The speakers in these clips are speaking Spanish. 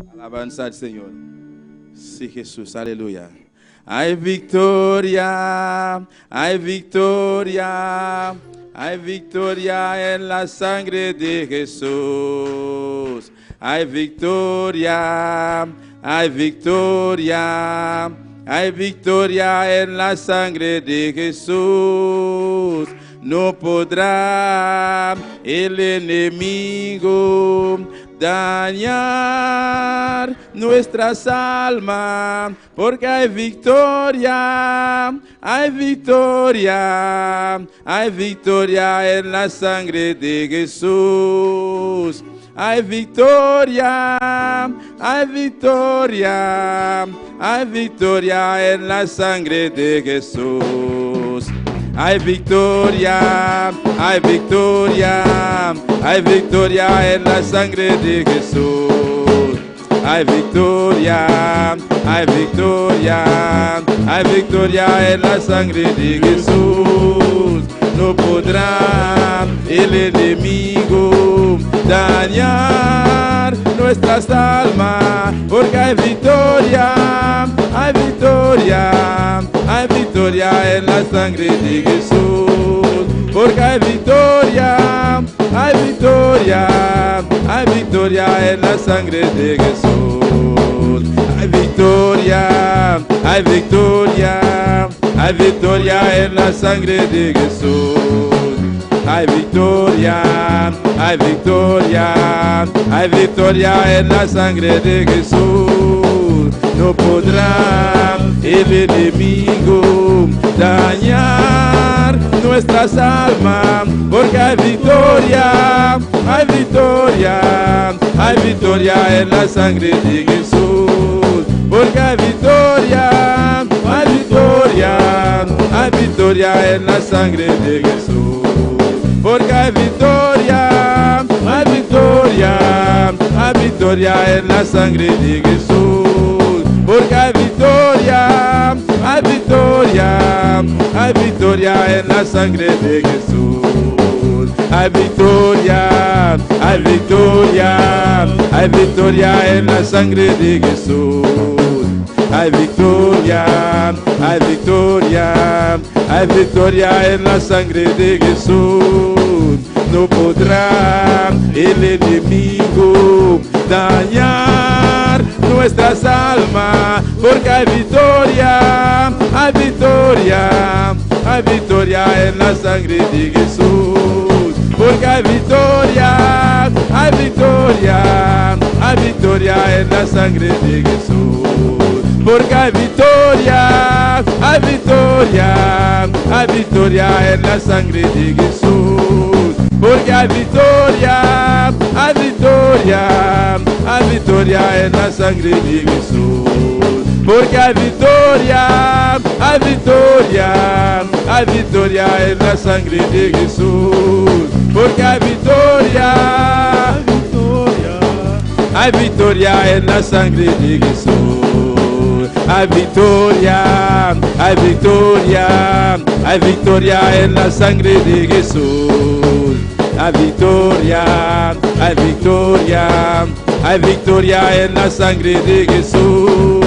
Alabanza al Señor. Sí, Jesús, aleluya. Hay victoria, hay victoria, hay victoria en la sangre de Jesús. Hay victoria, hay victoria, hay victoria en la sangre de Jesús. No podrá el enemigo dañar nuestras almas, porque hay victoria, hay victoria, hay victoria en la sangre de Jesús. Hay victoria, hay victoria, hay victoria en la sangre de Jesús. Hay victoria, hay victoria, hay victoria en la sangre de Jesús. Hay victoria, hay victoria, hay victoria en la sangre de Jesús. No podrá el enemigo dañar nuestras almas, porque hay victoria, hay victoria, hay victoria en la sangre de Jesús. Porque hay victoria, hay victoria, hay victoria en la sangre de Jesús. Hay victoria, hay victoria, hay victoria en la sangre de Jesús. Hay victoria, hay victoria, hay victoria en la sangre de Jesús. No podrá el enemigo dañar nuestras almas, porque hay victoria, hay victoria, hay victoria en la sangre de Jesús. Porque hay victoria, hay victoria, hay victoria en la sangre de Jesús. Porque hay victoria, hay victoria, hay victoria en la sangre de Jesús. Porque hay victoria, hay victoria, hay victoria en la sangre de Jesús. Hay victoria, hay victoria, hay victoria en la sangre de Jesús. Hay victoria, hay victoria, hay victoria en la sangre de Jesús. No podrá el enemigo dañar nuestras almas, porque hay victoria, hay victoria, hay victoria en la sangre de Jesús. Porque hay victoria, hay victoria, hay victoria en la sangre de Jesús. Porque hay victoria, hay victoria, hay victoria en la sangre de Jesús. Porque hay victoria, hay victoria, hay victoria en la sangre de Jesús. Porque hay victoria, hay victoria, hay victoria en la sangre de Jesús. Porque hay victoria, hay victoria, hay victoria en la sangre de Jesús. Hay victoria, hay victoria, hay victoria en la sangre de Jesús. Hay victoria, hay victoria, hay victoria en la sangre de Jesús.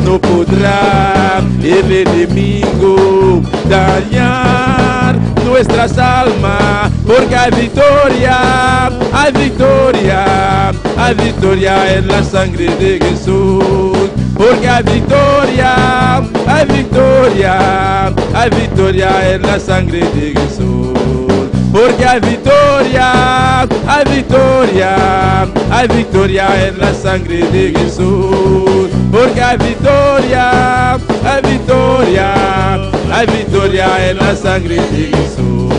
No podrá el enemigo dañar nuestras almas, porque hay victoria, hay victoria, hay victoria en la sangre de Jesús. Porque hay victoria, hay victoria, hay victoria en la sangre de Jesús. Porque hay victoria, hay victoria, hay victoria en la sangre de Jesús. Porque hay victoria, hay victoria, hay victoria en la sangre de Jesús.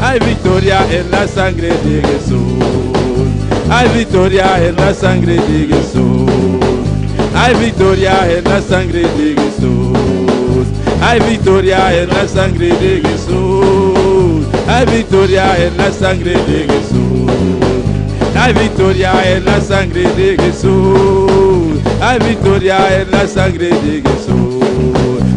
Hay victoria en la sangre de Jesús. Hay victoria en la sangre de Jesús. Hay victoria en la sangre de Jesús. Hay victoria en la sangre de Jesús. Hay victoria en la sangre de Jesús. Hay victoria en la sangre de Jesús. Hay victoria en la sangre de Jesús.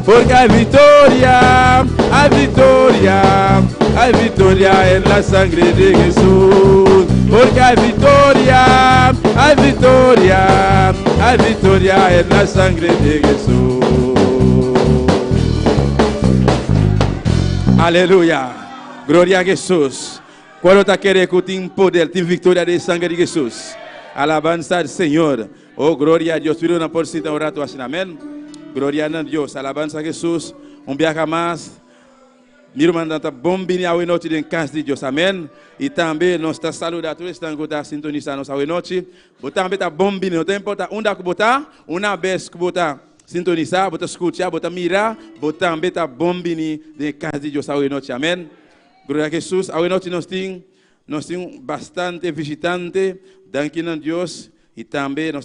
Porque hay victoria, hay victoria, hay victoria en la sangre de Jesús. Porque hay victoria, hay victoria en la sangre de Jesús. Aleluya, gloria a Jesús. Cuando te quiere que tenga poder, tenga victoria de sangre de Jesús. Alabanza al Señor. Oh, gloria a Dios. Tuve una porcita un rato así, amén. Gloria a Dios. Alabanza a Jesús. Un viaje más. Mi hermano está bombini a noite en casa de Dios, amén. E também nós está saludando todos que estão sintonizando a noite. Você também está bombini, não importa onde você botar, uma vez que você sintonizar, você escutar, você mirar, você também está bombini em casa de Deus a noite, amém. Glória a Jesus. A noite nós temos bastante visitante, danke a Deus. E também nós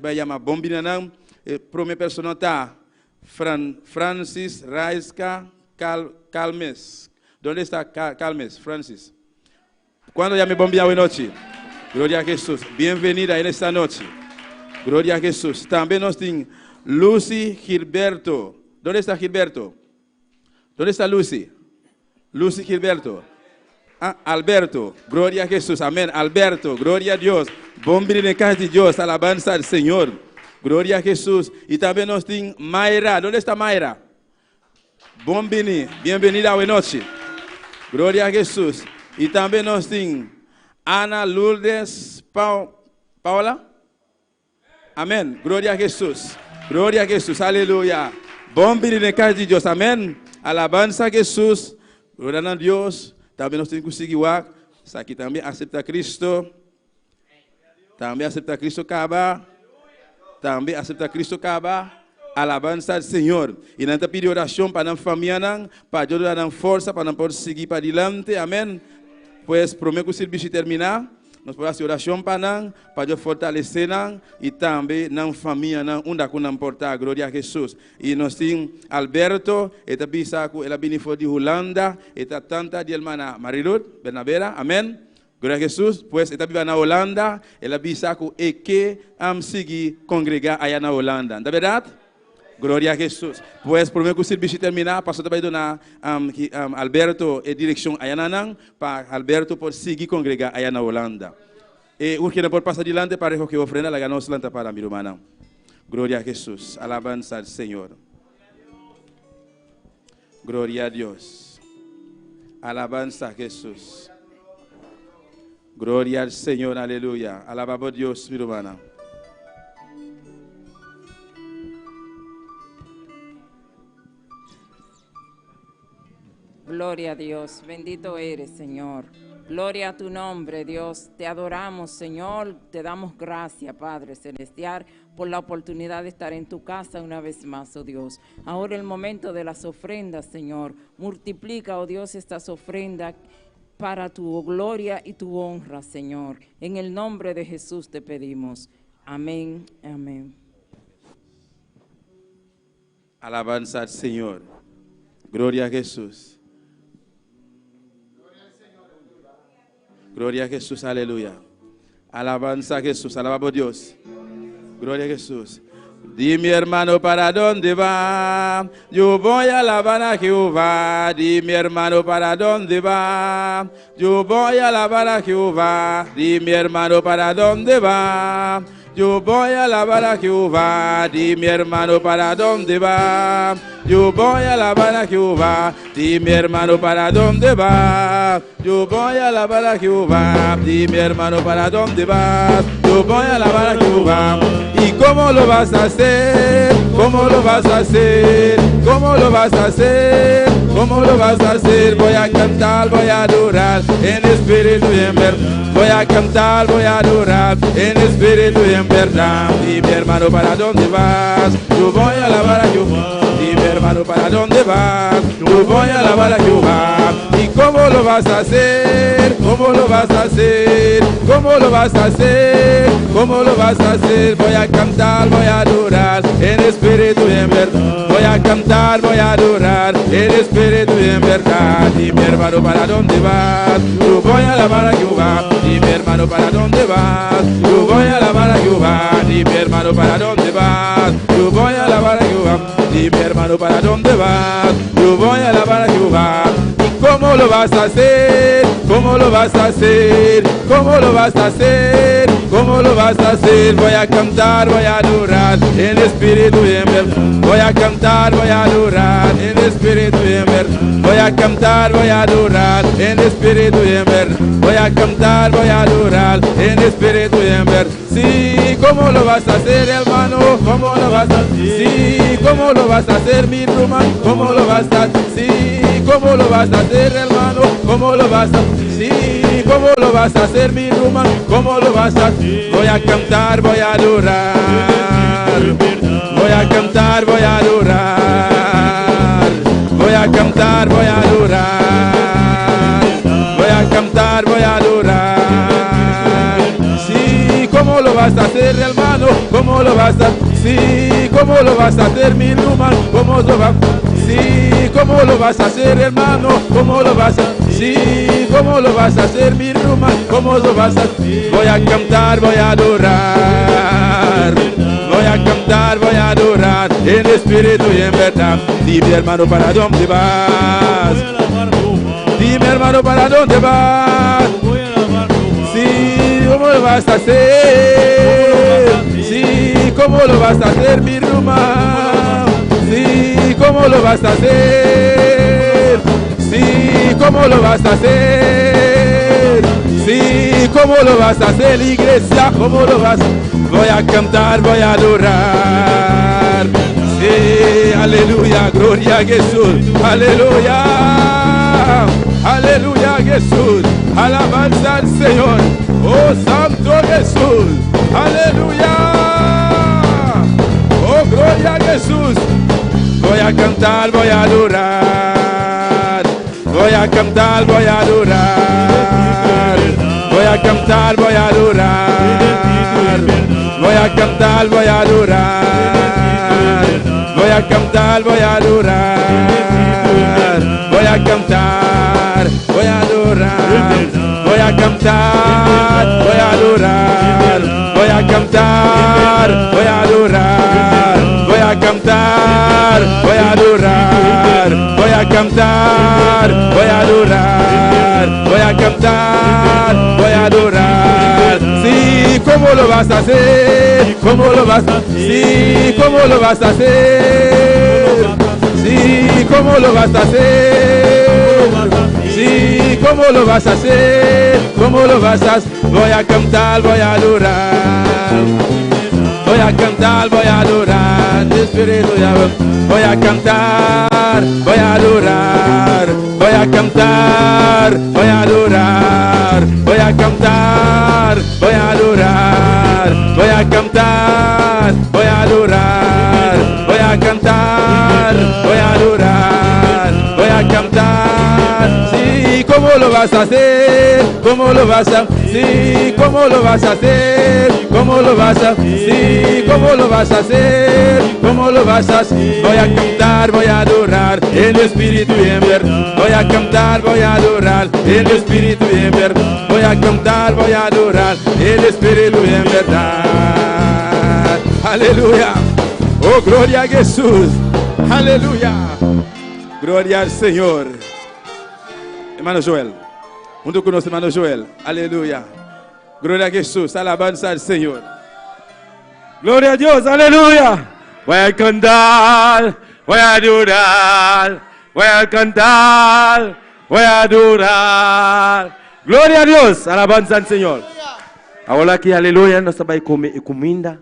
vai chamar bombini não. Primeira pessoa está Francis Raiska Calmes. ¿Dónde está Calmes, Francis? ¿Cuándo ya me bombea hoy noche? Gloria a Jesús. Bienvenida en esta noche. Gloria a Jesús. También nos tiene Lucy Gilberto. ¿Dónde está Gilberto? ¿Dónde está Lucy? Lucy Gilberto. Ah, Alberto. Gloria a Jesús. Amén. Alberto. Gloria a Dios. Bombini en casa de Dios. Alabanza al Señor. Gloria a Jesús. Y también nos tiene Mayra. ¿Dónde está Mayra? Bombini, bienvenida hoy noche. Gloria a Jesús. Y también nos tiene Ana Lourdes Paula. Amén. Gloria a Jesús. Gloria a Jesús. Aleluya. Bombini en casa de Dios. Amén. Alabanza a Jesús. Gloria a Dios. También nos tiene que seguir. Aquí también acepta a Cristo. También acepta a Cristo Caba. También acepta a Cristo Caba. Alabanza al Señor. Y nós pedir oração para a família, para Deus dar força, para não poder seguir para adiante. Amém. Pois, prometo que o serviço terminar, nós podemos fazer oração para Deus fortalecer e também na família, onde não importa. Glória a Jesus. E nós temos Alberto, eta bisaku, ela vem de Holanda, eta tanta de irmã Marilud, Bernabera. Amém. Glória a Jesus. Pois, eta vive na Holanda, ela bisaku e que seguir congregar aí na Holanda. Não é verdade? Glória a Jesus. Pois, por meio que o serviço terminar, pastor vai donar Alberto e direção aí para Alberto por seguir congregar aí na Holanda. E o que não pode passar adiante para que ofrenda la ganos lanta para mi hermana. Glória a Jesus. Alabanza al Señor. Glória a Dios. Alabanza a Jesús. Glória al Señor. Aleluya. Alabamos a Dios, mi hermana. Gloria a Dios, bendito eres, Señor. Gloria a tu nombre, Dios. Te adoramos, Señor. Te damos gracias, Padre Celestial, por la oportunidad de estar en tu casa una vez más, oh Dios. Ahora el momento de las ofrendas, Señor. Multiplica, oh Dios, estas ofrendas para tu gloria y tu honra, Señor. En el nombre de Jesús te pedimos. Amén, amén. Alabanza al Señor. Gloria a Jesús. Gloria a Jesús, aleluya. Alabanza a Jesús, alabamos a Dios. Gloria a Jesús. Dime, hermano, ¿para dónde va? Yo voy a alabar a Jehová. Dime, hermano, ¿para dónde va? Yo voy a alabar a Jehová. Dime, hermano, ¿para dónde va? Yo voy a alabar a Jehová. Dime, hermano, ¿para dónde va? Yo voy a alabar a Jehová. Dime, hermano, ¿para dónde va? Yo voy a alabar a Jehová. Dime, hermano, ¿para dónde vas? Yo voy a alabar a Jehová. ¿Y cómo lo vas a hacer? ¿Cómo lo vas a hacer? ¿Cómo lo vas a hacer? ¿Cómo lo vas a hacer? Voy a cantar, voy a adorar en espíritu y en verdad. Voy a cantar, voy a adorar en espíritu y en verdad. Dime, hermano, ¿para dónde vas? Yo voy a alabar a Jehová. Dime, hermano, ¿para dónde vas? Yo voy a alabar a Jehová. ¿Y cómo lo vas a hacer? ¿Cómo lo vas a hacer? ¿Cómo lo vas a hacer? ¿Cómo lo vas a hacer? Voy a cantar, voy a adorar en espíritu y en verdad. Voy a cantar, voy a adorar en espíritu y en verdad. Dime, hermano, ¿para dónde vas? Yo voy a alabar a Jehová. Dime, hermano, ¿para dónde vas? Yo voy a alabar a Jehová. Dime, hermano, ¿para dónde vas? Yo voy a alabar a Jehová. Dime, hermano, ¿para dónde vas? Yo voy a alabar a Jehová. ¿Y cómo lo vas a hacer? ¿Cómo lo vas a hacer? ¿Cómo lo vas a hacer? ¿Cómo ¿cómo lo vas a hacer? Voy a cantar, voy a adorar en espíritu y en verdad. Voy a cantar, voy a adorar en espíritu y en verdad. Voy a cantar, voy a adorar en espíritu y en verdad. Voy a cantar, voy a adorar en espíritu y en verdad. Sí, ¿cómo lo vas a hacer, hermano? ¿Cómo lo vas a hacer? Sí, ¿cómo lo vas a hacer, mi hermano? ¿Cómo lo vas a hacer? Sí, ¿cómo lo vas a hacer, hermano? ¿Cómo lo vas a hacer? Sí, ¿cómo lo vas a hacer, mi hermano? ¿Cómo lo vas a hacer? Voy a cantar, voy a adorar. Voy a cantar, voy a adorar. Voy a cantar, voy a adorar. Voy a cantar, voy a adorar. Sí, ¿cómo lo vas a hacer, hermano? ¿Cómo lo vas a hacer? Sí, ¿cómo lo vas a hacer, mi hermano? ¿Cómo lo vas a hacer? Sí, ¿cómo lo vas a hacer, hermano? ¿Cómo lo vas a hacer? Sí, ¿cómo lo vas a hacer, mi hermano? ¿Cómo lo vas a hacer? Voy a cantar, voy a adorar. Voy a cantar, voy a adorar en espíritu y en verdad. Dime, hermano, ¿para dónde vas? Dime, hermano, ¿para dónde vas? Sí, ¿cómo lo vas a hacer? Sí, ¿cómo lo vas a hacer, mi hermano? Sí, ¿cómo lo vas a hacer? Sí, ¿cómo lo vas a hacer? Sí, ¿cómo lo vas a hacer, iglesia? ¿Cómo lo vas a hacer? Voy a cantar, voy a adorar. Sí, aleluya, gloria a Jesús. Aleluya, aleluya Jesús. Alabanza al Señor. Oh, santo Jesús. Aleluya. Oh, gloria a Jesús. Voy a cantar, voy a adorar. Voy a cantar, voy a adorar. Voy a cantar, voy a adorar. Voy a cantar, voy a adorar. Voy a cantar, voy a adorar. Voy a cantar, voy a adorar. Voy a cantar, voy a adorar. Voy a cantar, voy a adorar. Voy a cantar, voy a adorar. Voy a cantar, voy a adorar. Voy a cantar, voy a adorar. Sí, ¿cómo lo vas a hacer? ¿Cómo lo vas a hacer? Sí, ¿cómo lo vas a hacer? Sí, ¿cómo lo vas a hacer? Sí, ¿cómo lo vas a hacer? ¿Cómo lo vas a hacer? Voy a cantar, voy a adorar. Voy a cantar, voy a adorar. Espíritu ya voy a cantar, voy a adorar. Voy a cantar, voy a adorar. Voy a cantar, voy a adorar. Voy a cantar, voy a adorar. Voy a cantar, voy a adorar. Voy a cantar. Sí, ¿cómo lo vas a hacer? ¿Cómo lo vas a hacer? Sí, ¿cómo lo vas a hacer? ¿Cómo lo vas a hacer? Sí, ¿cómo lo vas a hacer? ¿Cómo lo vas a hacer? Voy a cantar, voy a adorar en espíritu y en verdad. Voy a cantar, voy a adorar en espíritu y en verdad. Voy a cantar, voy a adorar en espíritu y en verdad. Aleluya. Oh, gloria a Jesús. Aleluya. Gloria al Señor. Hermano Joel. Junto con nuestro hermano Joel. Aleluya. Gloria a Jesús. Alabanza al Señor. Gloria a Dios. Aleluya. Voy a cantar. Voy a adorar. Voy a cantar. Voy a adorar. Gloria a Dios. Alabanza al Señor. Ahora aquí, aleluya, nós vai comer comida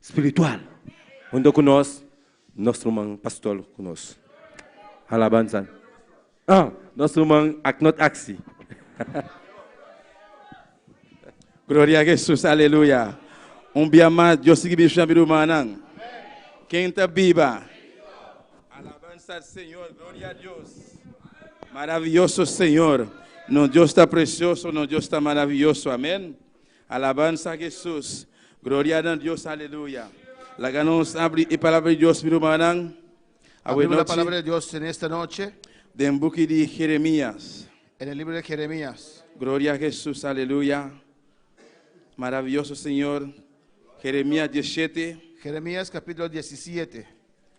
espiritual. Junto conosco, nosso irmão pastor conosco. Alabanza. Nosso irmão Aknot Aksi. Gloria a Jesús, aleluya. Un día más, Dios sigue viviendo manang. Quem está viva. Alabanza al Señor, gloria a Dios. Maravilloso Señor. No Dios está precioso, no Dios está maravilloso, amén. Alabanza a Jesús. Gloria a Dios, aleluya. La ganamos abrir y palabra de Dios, viru manang. Abrimos la palabra de Dios en esta noche, De en buque de Jeremías. en el libro de Jeremías. Gloria a Jesús, aleluya. Maravilloso Señor. Jeremías 17, Jeremías capítulo 17,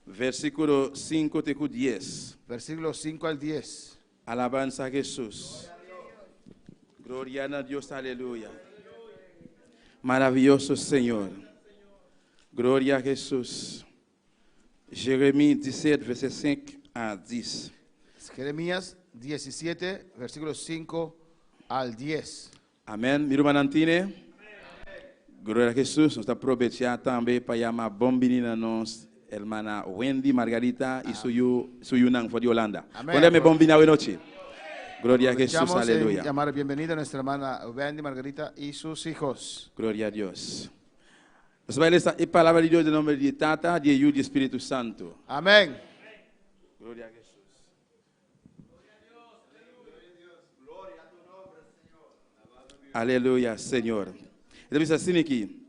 versículo 5 te 10. versículos 5 al 10. Alabanza a Jesús. Gloria a Dios, aleluya. Maravilloso Señor. Gloria a Jesús. Jeremías 17, verset 5 à 10. Jeremías 17, versículos 5 al 10. Amém. Miro manantine. Glória a Jesus. Nós está prometindo também para chamar bom menina nós, hermana Wendy Margarita e suyu nang for de Holanda. Amén. Olha me bom menina hoje noite. Glória a Jesus. Aprovechamos en Aleluia. llamar bienvenida a nuestra hermana Wendy Margarita y sus hijos. Glória a Deus. Nós vamos ler a palavra de Deus em nome de Tata, de Hijo e de Espírito Santo. Amén. Glória a Jesus. Aleluia, Senhor. Ele diz assim aqui.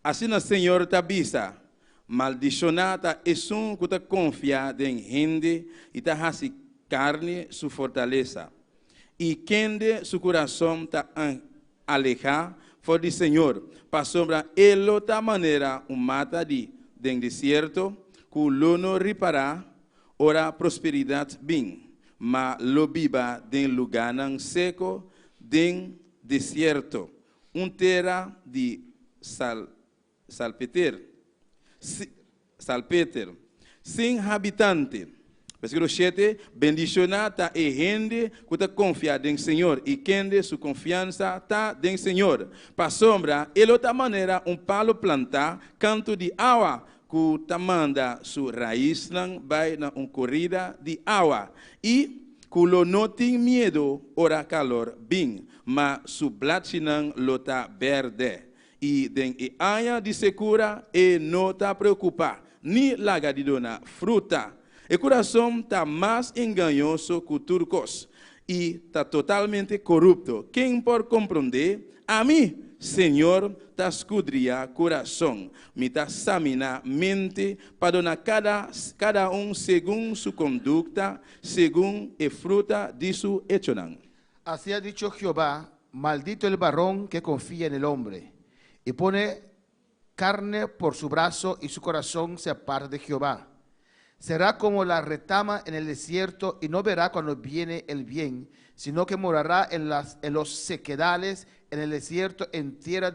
Assim o Senhor te avisa, maldicionada é um que te confia em gente e te hace carne sua fortaleza. E quem seu coração te aleja for do Senhor, para sombra ele da maneira mata de deserto, que o não reparar, ora prosperidade bem, mas lo biba de lugar seco, de deserto, terra de salpeter, sem habitante. Versículo 7, bendicionada é gente que te confia em Senhor e quem sua confiança está em Senhor. Para sombra, ele outra maneira palo plantar, canto de água, que te manda sua raiz vai na corrida de água. E que não tem medo, ora calor, bem, mas su blatinan lo ta verde. E den e aya de secura e não ta preocupa, ni laga de dona fruta. O coração está mais enganoso que o turcos e está totalmente corrupto. Quem pode compreender? A mim, Senhor, te escudria coração, me te examina mente, para donar cada segundo sua conduta, segundo a fruta de su hecho. Así ha dicho Jehová, maldito el varón que confía en el hombre y pone carne por su brazo y su corazón se aparta de Jehová. Será como la retama en el desierto y no verá cuando viene el bien, sino que morará en los sequedales, en el desierto, en tierra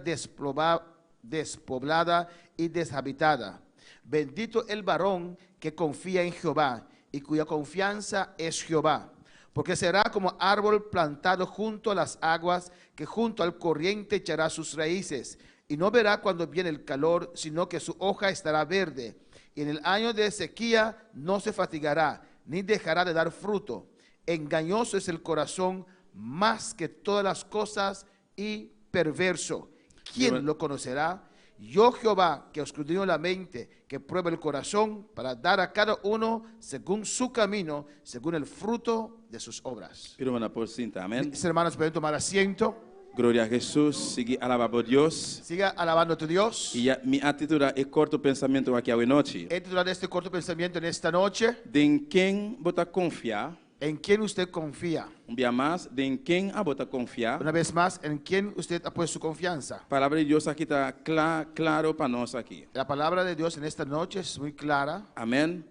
despoblada y deshabitada. Bendito el varón que confía en Jehová y cuya confianza es Jehová. Porque será como árbol plantado junto a las aguas, que junto al corriente echará sus raíces, y no verá cuando viene el calor, sino que su hoja estará verde. Y en el año de sequía no se fatigará, ni dejará de dar fruto. Engañoso es el corazón más que todas las cosas y perverso. ¿Quién lo conocerá? Yo, Jehová, que escudriño la mente, que prueba el corazón, para dar a cada uno según su camino, según el fruto de sus obras. Amén. Mis hermanos, pueden tomar asiento. Glória a Jesus. Siga alabando a Deus. Siga alabando a tu Dios. E minha atitude é corto pensamento aqui hoje noite. He titulado este corto pensamiento en esta noche. De quem bota confiar? ¿En quién usted confía? Dia mais, de quem a bota confiar? Una vez más, ¿en quién usted ha puesto su confianza? A palavra de Deus aqui está claro para nós aqui. La palabra de Dios en esta noche es muy clara. Amém.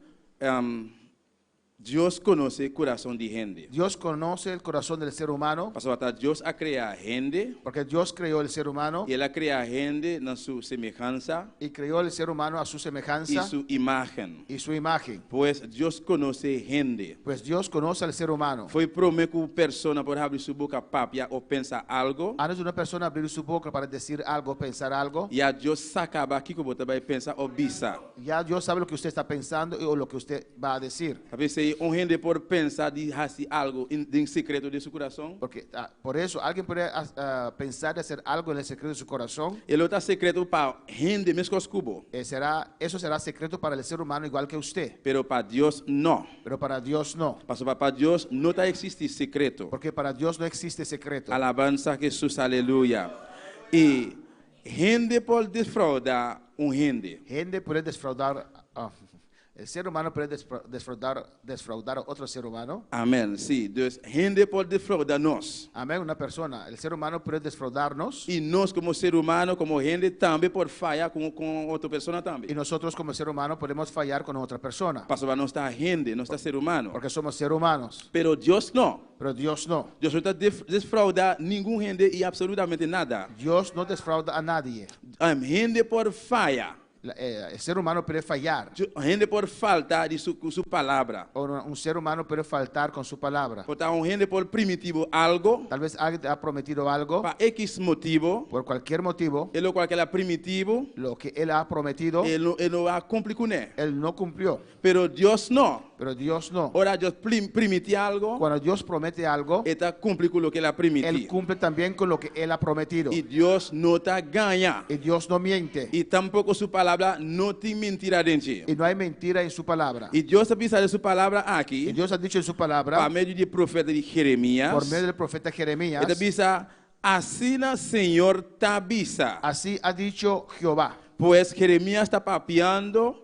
Deus conhece o coração de gente. Dios conoce el corazón del ser humano, Pastor, Deus a criar gente. porque Dios creó el ser humano E Ele a criar gente na sua semelhança y creó el ser humano a su e semejanza sua imagem. y su imagen. Pois Deus conhece gente. Pues Dios conoce al ser humano. Foi prometo que a pessoa pode abrir sua boca papia ou pensar algo. Antes de una persona abrir su boca para decir algo, pensar algo, E a Deus sacaba aqui que você vai pensar ou bisa. ya Dios sabe lo que usted está pensando o lo que usted va a decir. A vezes, gente por pensar de hacer algo en secreto de su corazón. Porque por eso alguien puede pensar de hacer algo en el secreto de su corazón. El otro secreto para gente mesmo cubo. Eso será secreto para el ser humano igual que usted. Pero para Dios no. Pero para Dios no. Para Dios no existe secreto. Porque para Dios no existe secreto. Alabanza a Jesús, aleluya. Y gente por defraudar un gente. Gente puede defraudar. El ser humano puede defraudar a otro ser humano. Amém. Sim, Deus rende por defraudar-nos. Amén. Una persona, el ser humano puede defraudarnos. E nós, como ser humano, como rende, também por falhar com outra pessoa também. Y nosotros como ser humano podemos fallar con otra persona. Pastor, não está rende, não está ser humano. Porque somos seres humanos. Pero Deus não. Pero Dios no. Deus não está defraudar nenhum rende e absolutamente nada. Dios no defrauda a nadie. Rende por falha. El ser humano puede fallar. Rende por falta de sua palavra. O un ser humano puede faltar con su palabra. Portanto, rende por primitivo algo, Tal vez alguien te ha prometido algo. para X motivo, Por cualquier motivo. e lo qual que era primitivo, Lo que él ha prometido. ele não a cumpriu, né? Él no cumplió. Pero Deus não. Pero Dios no. Ora, Deus permite algo, Cuando Dios promete algo, está cumpre com o que ele Él permite. cumple también con lo que Él ha prometido. E Deus não está ganha. Y Dios no miente. E tampouco sua palavra não tem mentira dentro. Y no hay mentira en su palabra. E Deus precisa de sua palavra Y aqui, Dios ha dicho en su por palabra, meio de profeta de Jeremias. por medio del profeta Jeremías, Ele precisa, assim o Senhor tabisa. así ha dicho Jehová. Pois Jeremias está papeando,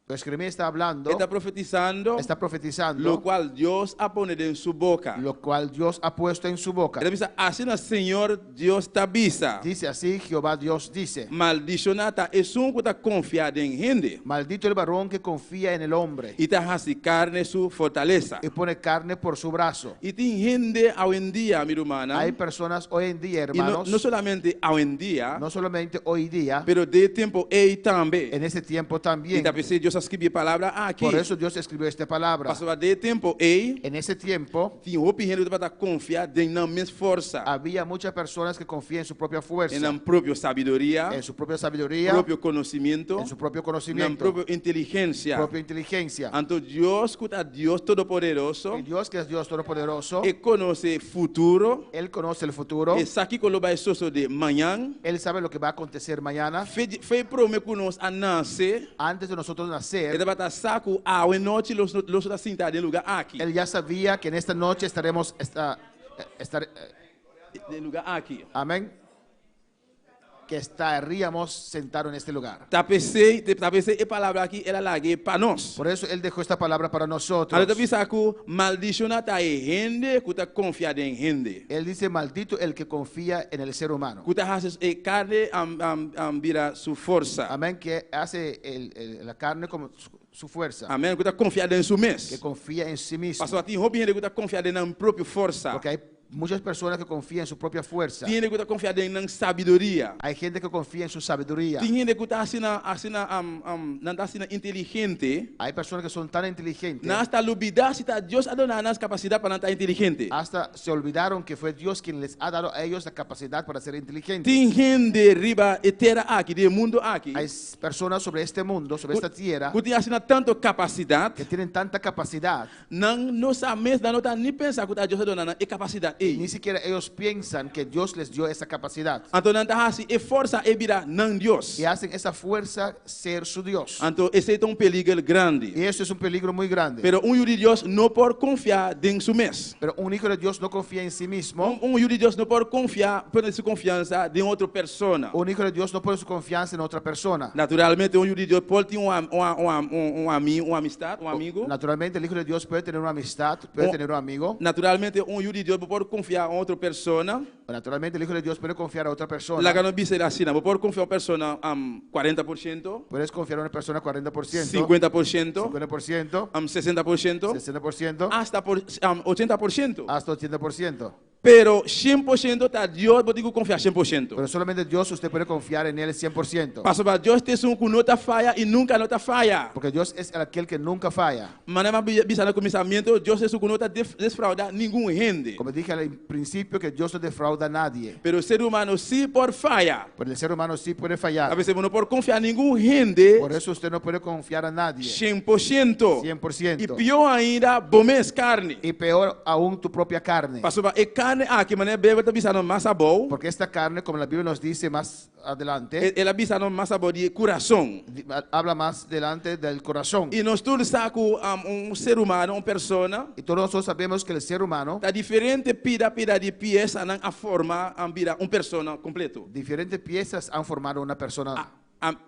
Pues Jeremías está hablando, está profetizando, está profetizando, lo qual Deus ha posto em sua boca. lo cual Dios ha puesto en su boca. Ele diz, assim o Senhor Deus tabisa. Dice así, Jehová Dios dice, Maldicionata é um que está confiado em gente maldito el varón que confía en el hombre e está raci carne sua fortaleza. y pone carne por su brazo. E tem gente hoje em dia, minha irmã, Hay personas hoy en día, e hermanos, não somente hoje em dia, no solamente hoy día, pero de tempo ei também. en ese tiempo E también. está pensando, Deus escreveu palavra aqui. Por eso Dios escribió esta palabra. Passou de tempo ei, En ese tiempo tinha outro gente que está confiado em na minha força, había muchas personas que confían en su propia fuerza, em na própria sabedoria, en su propia sabiduría, próprio conhecimento, en su propio na conocimiento, própria inteligência. propia inteligencia. Então Deus, que é Deus Todo-Poderoso, Y Dios, que es Dios Todopoderoso, e conhece futuro, Él conoce el futuro, e sabe que lo vai suceder de manhã, Él sabe lo que va a acontecer mañana. fez promessa que nós a nascer, Antes de nosotros nacer, ele vai estar saco a noite, los está sentado em lugar aqui, Él ya sabía que en esta noche estaremos, de lugar aqui. amén, que estaríamos sentados en este lugar. Tá pensei a palavra aqui, ela larguei para nós. Por eso Él dejó esta palabra para nosotros. Ahora te saco maldicionata é gente que está confiado em gente. Él dice, maldito el que confía en el ser humano. Que está fazendo carne vira sua força. Amén, que hace la carne como su fuerza, Amém. Que está confiado em seu que mês. confía en sí mismo. Passou a ter gente que está confiado na própria força. Porque hay muchas personas que confían en su propia fuerza. Tem gente que está confiado na sabedoria. Hay gente que confía en su sabiduría. Tem gente que está não está sendo inteligente. Hay personas que son tan inteligentes, Não está olvidar se está Deus a donar nas capacidades para não estar inteligente. hasta se olvidaron que fue Dios quien les ha dado a ellos la capacidad para ser inteligentes. Tem gente riba terra aqui, do mundo aqui. Hay personas sobre este mundo, sobre esta tierra, Que tem assim tanto capacidade. que tienen tanta capacidad, Não sabemos, não está nem pensar que Deus a donar e capacidade. y ni siquiera ellos piensan que Dios les dio esa capacidad. Então não está assim, e força e vira não Deus. Y hacen esa fuerza ser su Dios. Então esse é um perigo grande. Y eso es un peligro muy grande. Pero hijo de Deus não pode confiar em seu mês. Pero un hijo de Dios no confía en sí mismo. Hijo de Deus não pode confiar, pôr sua confiança em outra pessoa. Un hijo de Dios no pone su confianza en otra persona. Naturalmente, hijo de Deus pode ter uma amistade, amigo. Naturalmente, el hijo de Dios puede tener una amistad, puede tener un amigo. Naturalmente, hijo de Deus pode confiar em outra pessoa. Naturalmente, el hijo de Dios puede confiar a otra persona. La que não será assim, não pode confiar em uma pessoa 40%, Puedes confiar a una persona 40%, 50%, 50%, 60%, 60%, hasta 80%. hasta 80%. Pero 100% está Deus, eu digo confiar 100%. Pero solamente Dios usted puede confiar en Él 100%. Pastor, Deus tem um que nunca falha e nunca nota falha. Porque Dios es aquel que nunca falla. Mas não é no começamento, Deus é o que nunca defrauda nenhum rende. Como dije al principio, que Dios no defrauda a nadie. Pero o ser humano sim por falha. Pero el ser humano sí puede A fallar. vezes não pode confiar em nenhum rende Por eso usted no puede confiar a nadie 100%. 100%. E pior ainda, bomês carne. Y peor aún tu propia carne. Pastor, e carne aqui, mas bebe está bisando mais sabor. Porque esta carne, como la Biblia nos dice más adelante, Ela bisando mais sabor de coração. habla más delante del corazón. E nós todos sabemos ser humano, uma pessoa, Y todos nosotros sabemos que el ser humano, está diferente pida de pieza a formar uma pessoa completo. diferentes piezas han formado una persona.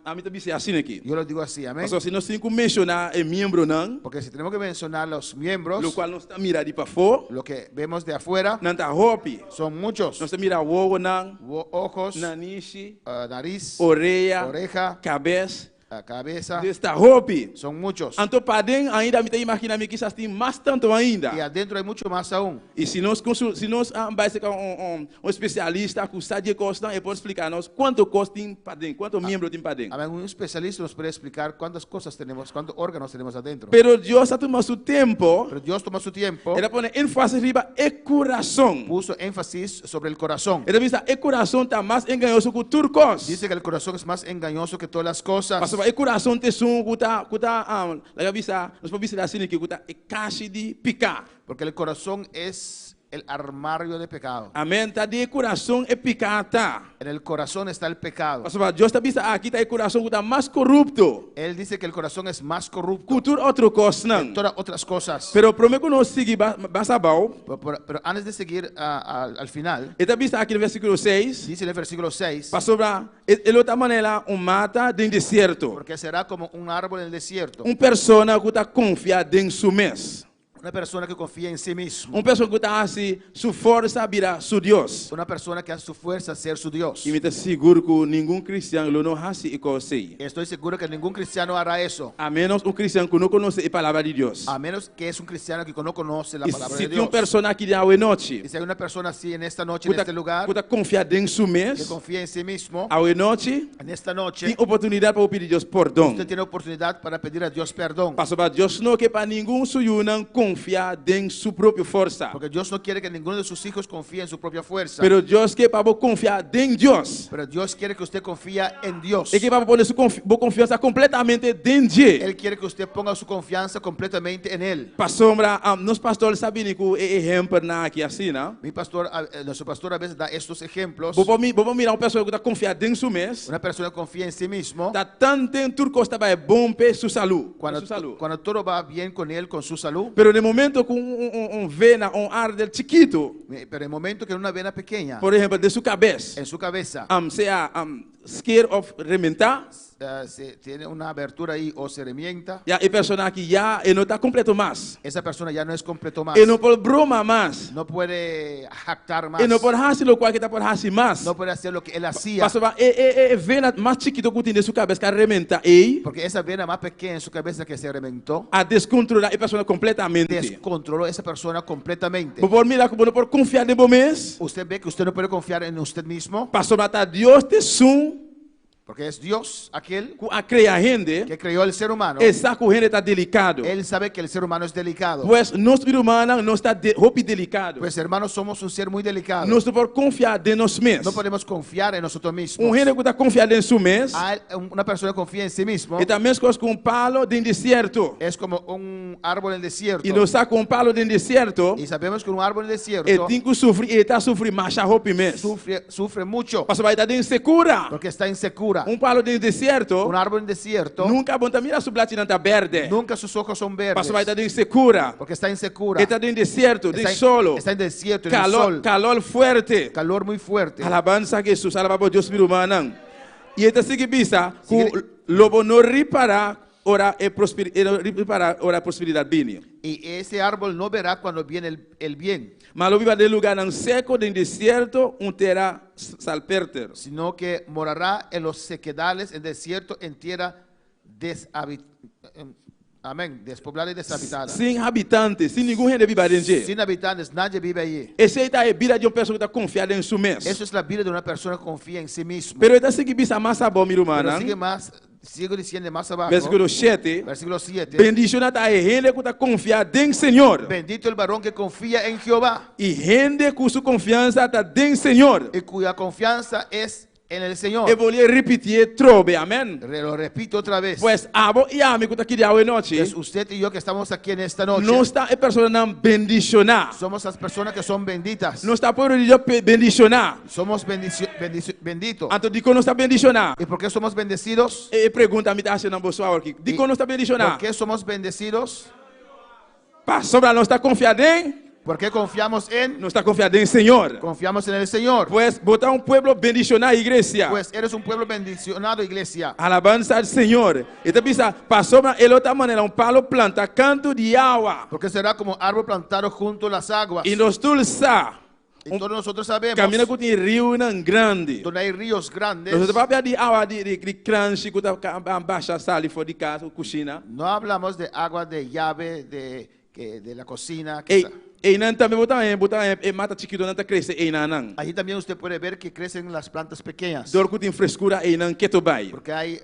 A mim também é assim aqui. Yo lo digo así, amén. Mas se nós temos que mencionar o membro não, Porque si tenemos que mencionar los miembros, o qual nós está mirando para fora, lo que vemos de afuera, não está roupa, son muchos. nós está mirando o ovo não, Ojos, nariz, nariz, orelha, oreja, cabeça, cabeza, está roupa. son muchos. Então, para dentro ainda me tem imaginar que isso tem mais tanto ainda. Y adentro hay mucho más aún. E se nós vai ser um especialista que está de costa, ele pode explicar nós quanto custa para dentro, quanto membro tem para dentro. Amén. Un especialista nos puede explicar cuántas cosas tenemos, cuántos órganos tenemos adentro. Pero Deus está tomando seu tempo, Pero Dios toma su tiempo, ele põe ênfase riba e coração. puso énfasis sobre el corazón. Ele diz que o coração está mais enganoso que tudo coisa. Dice que el corazón es más engañoso que todas las cosas. Mas o coração tem som que está lá visa, nós podemos dizer assim que está caixa de picar. Porque el corazón es el armario de pecado. Amém. Tá de coração e picar tá. En el corazón está el pecado. Mas Deus está dizendo aqui está o coração que está mais corrupto. Él dice que el corazón es más corrupto Que tudo outro coisa que não. todas otras cosas. Pero prometo que nós seguir basabau. Pero antes de seguir al final, Ele está dizendo aqui no versículo 6. dice en el versículo 6, Para sobrar, ele outra maneira mata dentro do deserto. porque será como un árbol en el desierto. Persona que está confiada em si mesmo. Una persona que confía en sí mismo. Persona que está assim, sua força vira seu Deus. Una persona que hace su fuerza ser su Dios. E me está seguro que nenhum cristiano não hace e consegue. Estoy seguro que ningún cristiano hará eso. A menos cristiano que não conhece a palavra de Deus. A menos que es un cristiano que no conoce la E palabra se de tem uma Dios. pessoa aqui de hoje noite, Y si hay una persona así en esta noche, que en este lugar, está confiada em si que mesmo, confía en sí mismo, hoje noite, en esta noche, tem oportunidade para pedir Deus perdão. usted tiene oportunidad para pedir a Dios perdón. Pastor, Deus não quer para nenhum suyo não confiar em sua própria força. Porque Dios no quiere que ninguno de sus hijos confíe en su propia fuerza. Pero Deus quer para confiar em Deus. Pero Dios quiere que usted confíe en Dios. E que para poner sua confiança completamente em Deus. Él quiere que usted ponga su confianza completamente en Él. Pastor, nós pastores sabem que o exemplo aqui assim, não? Mi pastor, nuestro pastor a veces da estos ejemplos. Vamos mirar uma pessoa que está confiada em si mesmo. Una persona que confía en sí mismo. Está tanto em tudo que está bom para sua saúde. Cuando todo va bien con él, con su salud. Pero no momento com vena, ardel chiquito, Pero en el momento que una vena pequeña por exemplo, de sua cabeça, en su cabeza sea scared of rementar, tiene una abertura ahí o se revienta, e a pessoa que já não está completo mais. esa persona ya no es completo más. E não pode broma mais. No puede jactar más. E não pode fazer o que está por fazer mais. No puede hacer lo que él hacía. Pastor, vena mais chiquito que tem de sua cabeça que rementa e Porque esa vena más pequeña en su cabeza que se reventó, a descontrolar a pessoa completamente. descontroló a esa persona completamente. Por mirar como não pode confiar em você. Usted ve que usted no puede confiar en usted mismo, Pastor, mata Deus te sum porque es Dios aquel a criar gente. que creó el ser humano. Essa corrente está delicado. Él sabe que el ser humano es delicado. Pues nosso ser humano não está delicado. Pues hermanos, somos un ser muy delicado. Nós não podemos confiar em nós No mesmos. podemos confiar en nosotros mismos. Gente que está confiado em si mesmo. Una persona que confía en sí mismo E também coisas com um palo de deserto. es como un árbol en el desierto. E não está com um palo de deserto. Y sabemos que un árbol en el desierto E tem que sofrer. E está sofrendo mais a roupa mesmo. sufre mucho Pastor, vai estar insegura. porque está insegura. Palo de deserto. Un árbol en el desierto Nunca bom mira sua platina verde. nunca sus ojos son verdes Pastor, vai estar insegura. porque está insegura. Está em deserto, Está de solo. está en desierto, en el sol. Calor forte. Calor muy fuerte. Alabança a Jesus, alaba por Deus, humano. E ele sigue bisa, que lobo não reparar ora prosperidade bem. Y ese árbol no verá cuando viene el bien, Mas lo viva de lugar en seco, de desierto, terra salperter. sino que morará en los sequedales, en desierto, en tierra despoblada y deshabitada. Sem habitantes, sem nenhum gente viva dentro. Sin habitantes, nadie vive allí. Essa é a vida de uma pessoa que está confiada em si mesmo. Eso es la vida de una persona que confía en sí mismo. Pero ele sigue bisa mais bom, meu Pero irmão. sigo diciendo más abajo, Versículo 7. versículo 7. Bendición a gente que está confiada em Senhor. Bendito el varón que confía en Jehová E gente com sua confiança está em Senhor. y cuya confianza es en el Señor. Eu vou repetir, trobe, amém? Lo repito otra vez. Pues abo e amigo que está aqui de hoje noite. Es usted y yo que estamos aquí en esta noche. Não está a pessoa não bendicionar. Somos las personas que son benditas. Não está por Deus bendicionar. Somos benditos. Então, de como está bendicionar? ¿Y por qué somos bendecidos? E pergunta me está fazendo pessoal aqui. De como está ¿Por bendicionar? qué somos bendecidos? Pastor, não está confiado em? ¿Por qué confiamos en? No está confiado en el Señor. Confiamos en el Señor. Pues botar un pueblo bendicionado, iglesia. Pues eres un pueblo bendicionado, iglesia. Alabanza al Señor. Esta pisa pasó de otra manera, un palo planta, canto de agua. Porque será como árbol plantado junto a las aguas. Y nos tulsa. Y todos nosotros sabemos Camina con un río grande. donde hay ríos grandes. Nosotros vamos a de agua de crunch, que está baixar sal fora de casa, cocina. No hablamos de agua de llave de la cocina. E nan também botar mata chiquito não tá crescer e nan. Allí también usted puede ver que crecen las plantas pequeñas. Dor que tem frescura e nan que to vai. Porque hay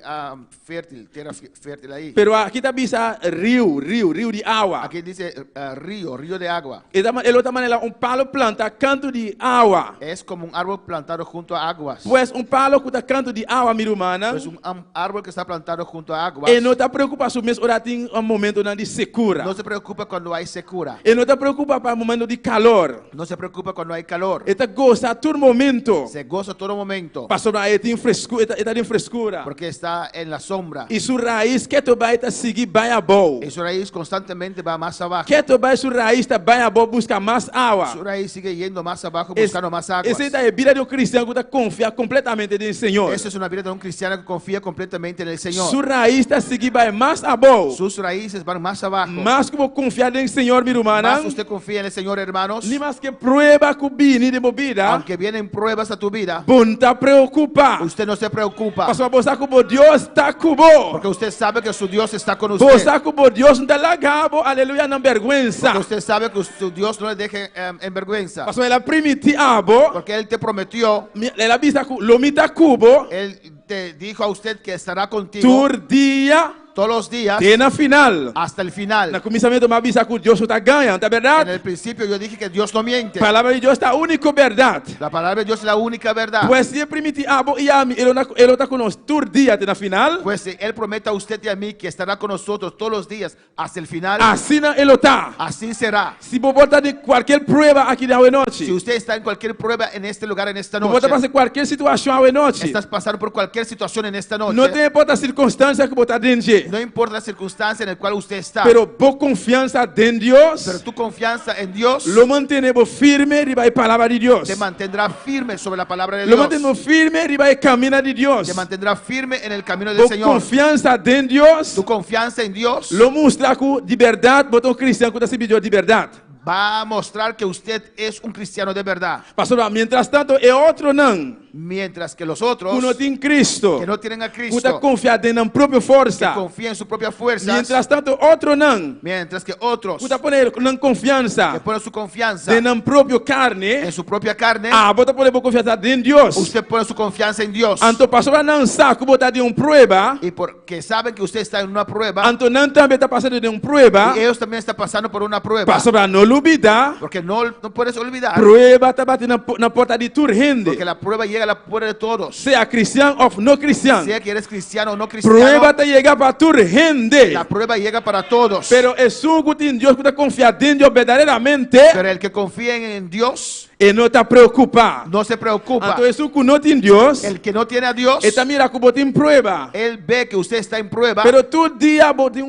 tierra fértil ahí. Pero aqui tá bisa rio de agua. Aquí dice río de agua. E da outra maneira palo planta canto de agua. Es como un árbol plantado junto a aguas. Pues palo que tá canto de agua, mi humana. Pues un árbol que está plantado junto a aguas. E não tá preocupado se mesmo ora tem momento de secura. No se preocupa cuando hay secura. E não tá preocupado para momento de calor. No se preocupa cuando hay calor. Eta goza a todo momento. Se goza todo momento. Pastor aí tem frescura, está em frescura. Porque está en la sombra. E sua raiz que tu vai seguir vai a bom. Y su raíz constantemente va más abajo. Que tu vai sua raiz tá vai a bom buscar mais água. Su raíz sigue yendo más abajo buscando más aguas. Essa é a vida de um cristão que confia completamente no Senhor. Esa es una vida de un cristiano que confía completamente en el Señor. Sua raiz está seguir vai mais a bom. Sus raíces van más abajo. Mas como confiar no Senhor, meu irmão. Más usted confía en el Señor, hermanos. Ni mais que prueba que vini de movida. Aunque vienen pruebas a tu vida, Bom tá preocupa. usted no se preocupa. Pastor, você como Deus está cubo. Porque usted sabe que su Dios está con usted. Você como Deus não tá lagabo, aleluia, não vergüenza. Porque usted sabe que su Dios no le deje en vergüenza. Pastor, ela primitiabo. Porque Él te prometió, Ela visa lomita cubo. Él te dijo a usted que estará contigo Tur dia todos los días tem na final. hasta el final. Na começamento me avisa que Deus está ganhando, tá En verdade? el principio yo dije que Dios no miente. A palavra de Deus está a única verdade. La palabra de Dios es la única verdad. Pues se primitiabo e a mim, ele está conosco tur dia tem na final. Pues si Él promete a usted y a mí que estará con nosotros todos los días hasta el final, Assim ele está. así será. Se botar de qualquer prova aqui na noite. Si usted está en cualquier prueba en este lugar, en esta Botar noche, para qualquer situação à noite. estás pasando por cualquier situación en esta noche, Não tem importa a circunstância que botar dentro. no importa la circunstancia en la cual usted está, Pero por confiança em Deus, pero tu confianza en Dios lo mantenemos firme riba a palavra de Deus. te mantendrá firme sobre la palabra de Lo Dios. mantenemos firme riba a caminho de Deus. Te mantendrá firme en el camino del Por Señor. confiança em Deus, Tu confianza en Dios lo mostra que de verdade, botar um cristão que está se pedindo de verdade. va a mostrar que usted es un cristiano de verdad. Pastor, mientras tanto, é outro não. Mientras que los otros Que não tem Cristo. que no tienen a Que está Cristo, confiado na própria que força. confían en su propia fuerza, Mientras tanto, outro não. mientras que otros Que está pondo na confiança que ponen su confianza na própria carne. en su propia carne, Bota poder confiança em Deus. usted pone su confianza en Dios. Anto pastor não sabe botar de prueba. Y porque saben que usted está en una prueba, Anto não também está passando de prueba. y ellos también están pasando por una prueba, Pastor não olvida. porque no puedes olvidar Prueba está batendo na porta de tu gente. porque la prueba llega a la puerta de todos, Seja cristiano ou não cristiano. sea que eres cristiano o no cristiano. Prueba está chegando para tu gente. La prueba llega para todos. Pero é suco em Deus que está confiado em Deus verdadeiramente. Pero el que confía en Dios E não está preocupado. no se preocupa. Então é suco não tem Deus. El que no tiene a Dios, E também mira que botem prueba. él ve que usted está en prueba, Pero todo dia botem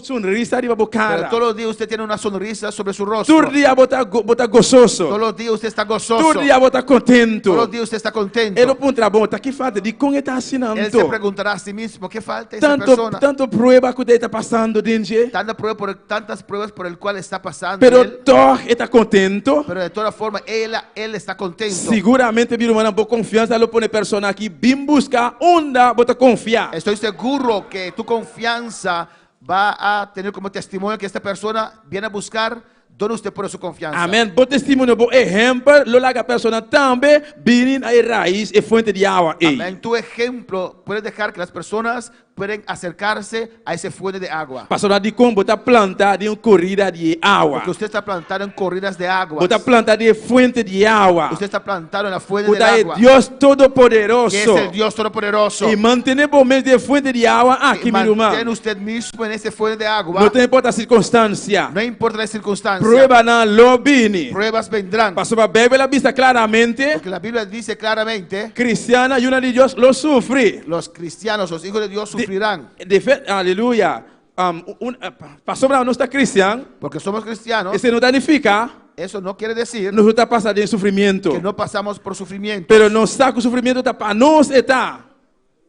sonrisa de pero cara. todos los días usted tiene una sonrisa sobre su Todo rostro. dia bota gozoso. Todos los días usted está gozoso. Todo dia bota Todos contento. los días usted está contento. Ele pontra bom, tá que falta de como está Él assinando. se preguntará a sí mismo, ¿qué falta a esa persona? Tanto prueba que ele está passando dentro. Tantas pruebas por el cual está pasando Pero él, todo está contento. pero de todas formas él está contento. Seguramente vira uma boa confiança, lo pone persona aqui bem buscar onde bota confiar. Estoy seguro que tu confianza va a tener como testimonio que esta persona viene a buscar donde usted pone su confianza. Amém. Bom testemunho, bom exemplo, lo larga a persona também vindo a raiz e fonte de água. Amén. Tu ejemplo puede dejar que las personas pueden acercarse a ese fuente de agua. Pastor, de como botar planta de uma corrida de água. Porque usted está plantado en corridas de agua. Botar planta de fuente de água. Usted está plantado en la fuente del Botar agua. Deus Que es Todo-Poderoso. el Dios Todopoderoso. E manter bom mês de fonte de água aqui, Y meu irmão. mantén usted mismo en ese fuente de agua. Não tem importa a circunstância. No importa la circunstancia. Prueba na lobini. Pruebas vendrán. Pastor, a Bíblia vista claramente. Porque la Biblia dice claramente, Cristiana e uma de Deus lo sofre. los cristianos, los hijos de Dios sufrirán. Aleluia. pastor no está cristiano, Porque somos cristianos, eso no significa eso no quiere decir que no está pasando en sufrimiento. que no pasamos por sufrimiento. Pero no está con sufrimiento está para nos está.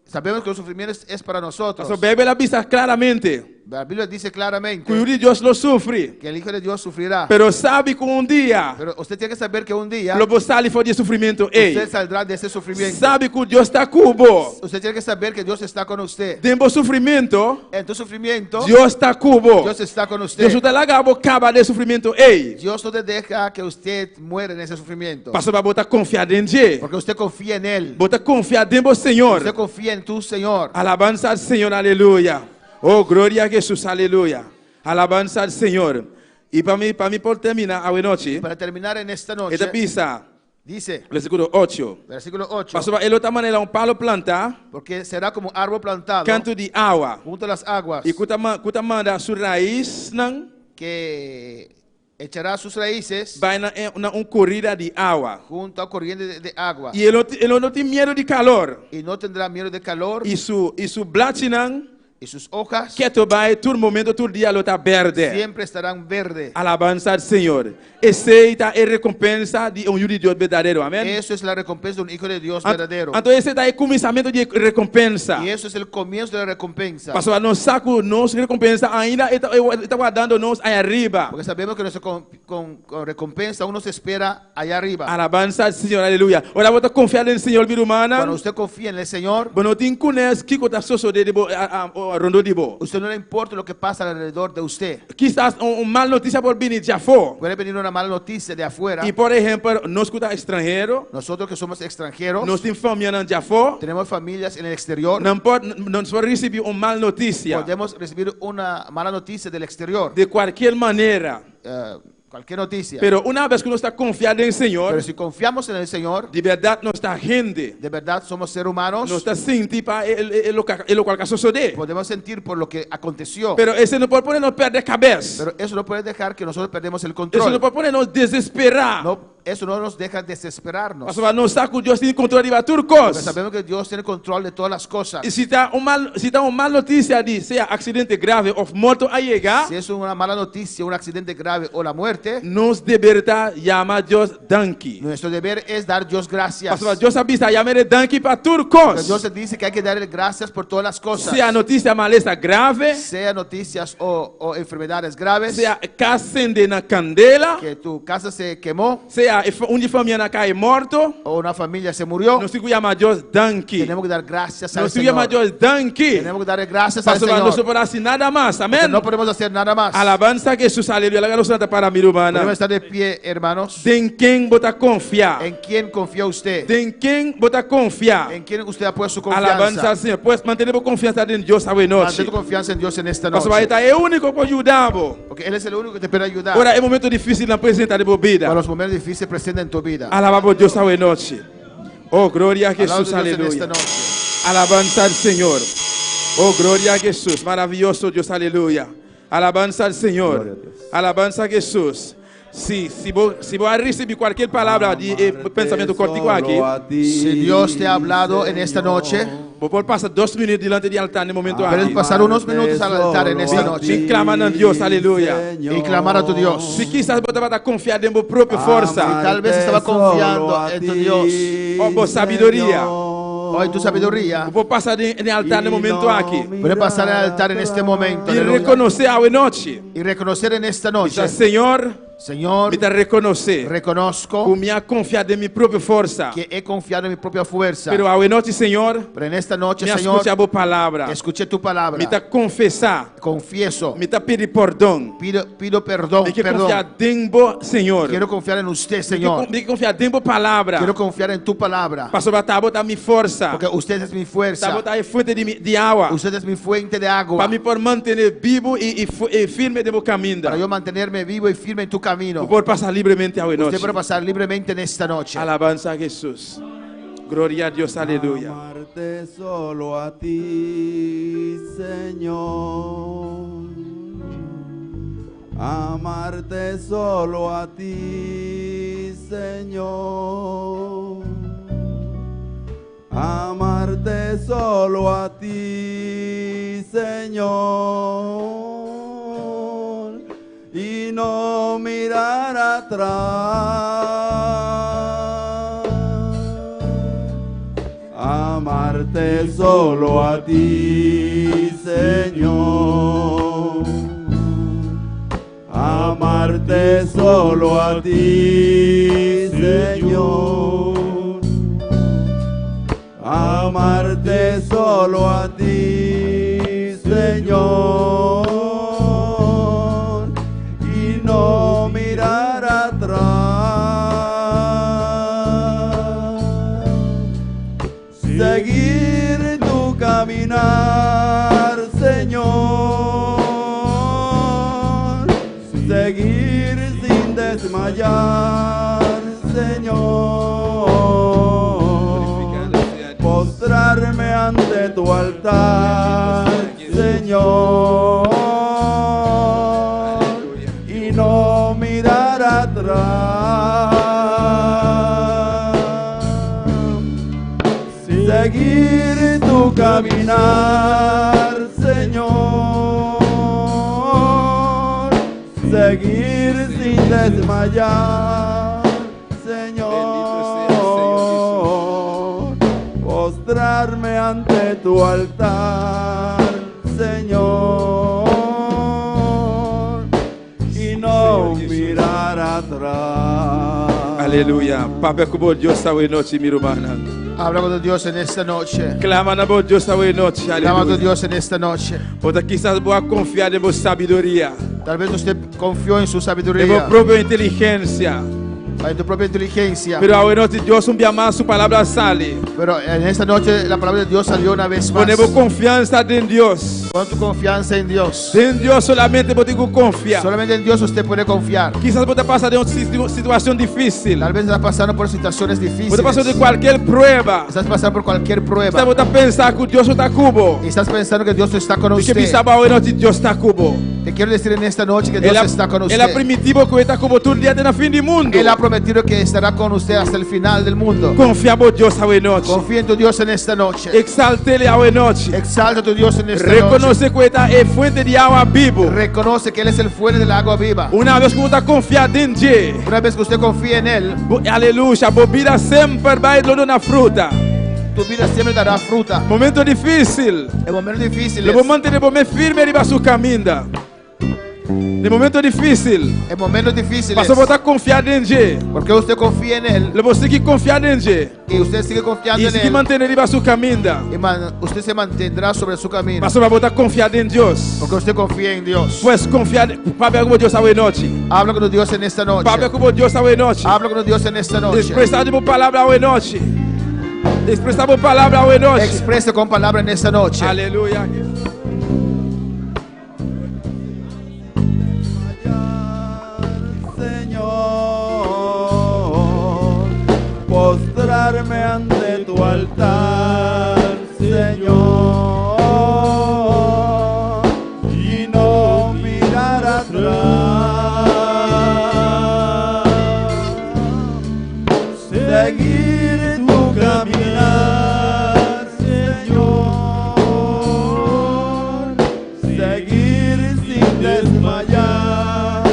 Sabemos que el sufrimiento es para nosotros. Pastor Bebe la vista claramente La Biblia dice claramente que el Hijo de Dios lo sufre. que el Hijo de Dios sufrirá. Pero sabe que un día Pero usted tiene que saber que un día lo sale fuera de sufrimiento. usted saldrá de ese sufrimiento. Sabe que Dios está cubo. Usted tiene que saber que Dios está con usted. Dentro sufrimiento, En tu sufrimiento, Dios está cubo. Dios está con Dios usted. está largado acaba de sufrimiento. Dios no te deja que usted muera en ese sufrimiento. Pastor va botar confiar en Dios. Porque usted confía en Él. Bota confiar dentro del Señor. Usted confía en tu Señor. Alabanza al Señor, aleluya. Oh, gloria a Jesús, aleluya. Alabanza al Señor. Y para mí por terminar, hoy noche, Para terminar en esta noche, esta pisa, dice, versículo 8. versículo 8, Pastor, el otra manera, un palo planta, porque será como árbol plantado canto de agua. junto a las aguas, Y cuta manda su raíz, que echará sus raíces va en una corrida de agua. junto a corriente de agua, Y él no tiene miedo de calor. y no tendrá miedo de calor, Y su blachinan, y sus hojas que tu va todo momento, todo día lo está verde. siempre estarán verdes. Alabanza al Señor. Esta es recompensa de un hijo de Dios verdadero. Amén. Eso es la recompensa de un hijo de Dios verdadero. Entonces, ese es el comenzamiento de recompensa. Y eso es el comienzo de la recompensa. Pastor, nos saco, nos recompensa ainda está guardando-nos ahí arriba. Porque sabemos que nuestra con recompensa uno se espera allá arriba. Alabanza al Señor, aleluya. Ahora vos confiar en el Señor, vida humana. Cuando usted confía en el Señor, Bueno, te conhece que está socio de rondo de bo. usted no le importa lo que pasa alrededor de usted. Quizás una mal noticia por venir ya fue. Puede venir una mala noticia de afuera. Y por ejemplo, nos escuta extranjero, Nosotros que somos extranjeros, nos tiene familia ya fue. tenemos familias en el exterior, No podemos recibir una mal noticia. podemos recibir una mala noticia del exterior, De cualquier manera. cualquier noticia. Pero una vez que uno está confiado en el Señor, Pero si confiamos en el Señor, de verdad nuestra gente de verdad somos seres humanos, no está sintiendo para lo cual caso sucede. podemos sentir por lo que aconteció. Pero ese no puede ponernos perder cabeza. Pero eso no puede dejar que nosotros perdemos el Eso no control. puede ponernos desesperar. No, eso no nos deja desesperarnos. Pastor, no está con Dios tiene control de todas Porque cosas. sabemos que Dios tiene control de todas las cosas. Y si está una mal noticia de sea accidente grave o muerto a llegar, Si es una mala noticia, un accidente grave o la muerte, nos deberá llamar Dios Danki. nuestro deber es dar Dios gracias. Pastor, Dios avisa llamar Danki para todas Porque Dios cosas. dice que hay que darle gracias por todas las cosas. Sea noticia maleza grave, Sea noticias o enfermedades graves, sea acende na candela, que tu casa se quemó sea un familia na cae morto, o una familia se murió, nos sigo llamar Dios Danki. tenemos que dar gracias al Nos sigo llamar Señor. Dios Danki. Tenemos que darle gracias al Pastor, no se Señor. puede hacer nada más. Porque Amén. no podemos hacer nada más. Alabanza a Jesús, aleluya. La santa para mi Podemos hermana. estar de pie, hermanos. ¿En quién vota confiar? ¿En quién confía usted? ¿En quién vota confiar? ¿En quién usted ha puesto su Alabanza al confianza? Señor. Pues mantenemos confianza en Dios hoy Mantén noche. tu confianza en Dios en esta Pastor, noche. está el único que ayudamos. Porque Él es el único que te puede ayudar. Ahora es momento difícil en presentar de vida. Para los momentos difíciles presentes en tu vida. Alabamos a Dios hoy noche. Oh, gloria a Alabado Jesús, Dios en esta aleluya. noche. Alabanza al Señor. Oh, gloria a Jesús. Maravilloso Dios, aleluya. Alabanza al Señor. Alabanza a Jesús. Si vos recibir cualquier palabra de pensamiento cortico aquí, Si Dios te ha hablado en esta noche, vos podés pasar 2 minutos delante del altar en el momento puedes aquí. pasar unos minutos al altar en esta Sin noche clamar a Dios, aleluya. y clamar a tu Dios. Si quizás vos te vas a confiar en vos propia fuerza, Tal vez estaba confiando en tu Dios o vos sabiduría, o en tu sabiduría. vos pasar en el altar en el momento aquí Puedes pasar al altar en este momento. y aleluya. reconocer hoy noche. Y reconocer en esta noche, Dice, Señor, Señor, me te reconocer. reconozco Como me ha confiado en mi propia fuerza. que he confiado en mi propia fuerza. Pero hoy noche, Señor, Pero en esta noche, me Señor, escucha tu palabra. escuché tu palabra. Me te confesar. Confieso, Me te pedir perdón. pido perdón, Me que perdón. confiar en vos, Señor. Quiero confiar en usted, Me Señor. que confiar en tu palabra. Quiero confiar en tu palabra. Pastor, para botar mi fuerza. Porque usted es mi Para fuerza. botar fuente de agua. Usted es mi fuente de agua. Para mí poder mantener vivo y firme de mi camino. Para yo mantenerme vivo y firme en tu camino. Por pasar libremente hoy Usted noche. puede pasar libremente en esta noche. Alabanza a Jesús. Gloria a Dios, aleluya. Amarte solo a ti, Señor. Amarte solo a ti, Señor. Amarte solo a ti, Señor, y no mirar atrás. Amarte solo a ti, Señor. Amarte solo a ti, Señor. Amarte solo a ti, Señor. Y no mirar atrás. Seguir tu caminar, Señor. Seguir sin desmayar, Señor. Postrarme ante tu altar, Señor. Y no mirar atrás. Seguir tu caminar, Señor. Seguir sin desmayar, Señor. Postrarme ante tu altar, Señor. Y no mirar atrás. Aleluia. Papai com Deus esta noite, minha irmã. Habla con Dios en esta noche. Clama na Deus esta noite. Clama con Aleluia. Dios en esta noche. Outra quizás boa confiar em vossa sabedoria, Tal vez usted confió en su em vossa sabiduría, própria inteligência. en tu propia inteligencia. Pero a noite Deus mais sua palavra sale. Pero en esta noche la palabra de Dios salió una vez más. Ponemos confiança em Deus. Pon tu confianza en Dios. Em Deus solamente podemos confiar. Solamente en Dios usted puede confiar. Quizás você passa de uma situação difícil. Tal vez estás pasando por situaciones Você difíciles. passa de qualquer prueba. Estás pasando por cualquier prueba. Você pode pensar que Deus está cubo. Y estás pensando que Dios está con E que usted. pensava a noite Deus está cubo. Te quiero decir en esta noche que Dios está con Ele usted. é primitivo que está cubo todo dia até no fim do mundo. Él ha prometido que estará con usted hasta el final del mundo. Confiamos em Deus a noite. Confía en tu Dios en esta noche. Exalte Ele a noite. Exalta a tu Dios en esta noche. Reconoce que Ele é fonte de água viva. Reconoce que Él es el fuente del agua viva. Uma vez que você está confiado em Deus, Una vez que usted confía en Él, aleluia, a bobina sempre vai dando na fruta. tu vida siempre dará fruta. Momento difícil, En momentos difíciles, le vou manter firme arriba sua caminda. No momento difícil, en momentos difíciles, mas você está confiado em Deus. porque usted confía en Él Le vou seguir confiado em Deus. y usted sigue confiando E en seguir Él, mantendo arriba sua caminda. y usted se mantendrá sobre su camino, Mas você vai estar confiado em Deus. porque usted confía en Dios. Pois confiar, Papai como Deus a noite. Habla con Dios en esta noche. Papai como Deus a noite. Habla con Dios en esta noche. Expressar de boa palavra a noite. Expressar boa palavra a noite. Expresa con palabra en esta noche. Aleluia. Señor, postrarme ante tu altar, Señor, y no mirar atrás. Seguir tu caminar, Señor. Seguir sin desmayar,